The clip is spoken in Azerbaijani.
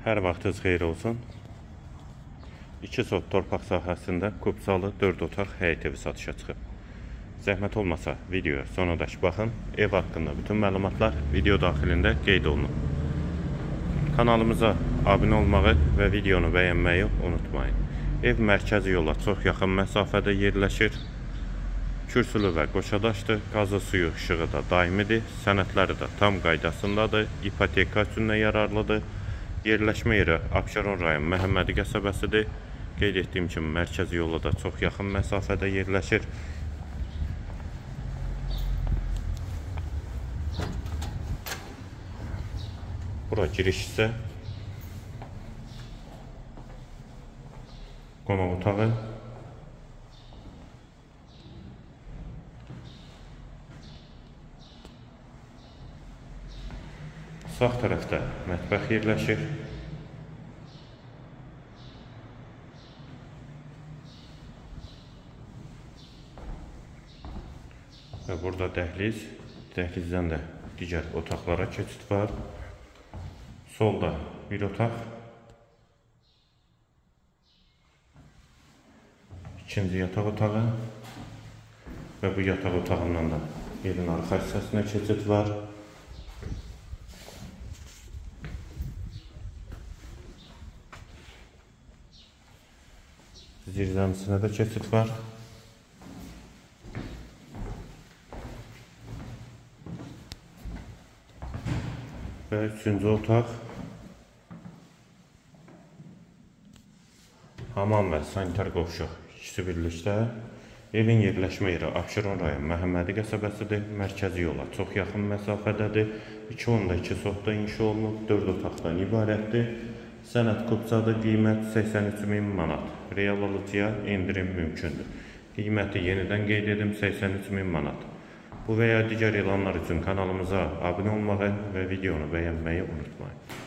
Hər vaxtınız xeyir olsun. 2 sot torpaq sahəsində Kupsalı 4 otaq həyət evi satışa çıxıb. Zəhmət olmasa videoya sonadək baxın. Ev haqqında bütün məlumatlar video daxilində qeyd olunur. Kanalımıza abunə olmağı və videonu bəyənməyi unutmayın. Ev mərkəzi yola çox yaxın məsafədə yerləşir. Kürsülü və qoşadaşdır. Qazı, suyu, işığı da daimidir. Sənədləri də tam qaydasındadır. İpoteka üçün də yararlıdır. Yerləşmə yeri Abşeron rayon Məhəmmədi qəsəbəsidir. Qeyd etdiyim kimi mərkəzi yola da çox yaxın məsafədə yerləşir. Bura giriş isə qonaq otağı. Sağ tərəfdə mətbəx yerləşir. Və burada dəhliz. Dəhlizdən də digər otaqlara keçid var. Solda bir otaq. İkinci yataq otağı. Və bu yataq otağından da evin arxa hissəsinə keçid var. Zirzəmisinə də keçid var. Və üçüncü otaq. Hamam və sanitar qovşaq ikisi birlikdə. Evin yerləşmə yeri Abşeron rayon Məhəmmədi qəsəbəsidir. Mərkəzi yola çox yaxın məsafədədir. 2.2 sotda inşa olunub, 4 otaqdan ibarətdir. Sənəd Kupsadır, qiymət 83.000 manat. Real alıcıya endirim mümkündür. Qiyməti yenidən qeyd edim 83.000 manat. Bu və ya digər elanlar üçün kanalımıza abunə olmağı və videonu bəyənməyi unutmayın.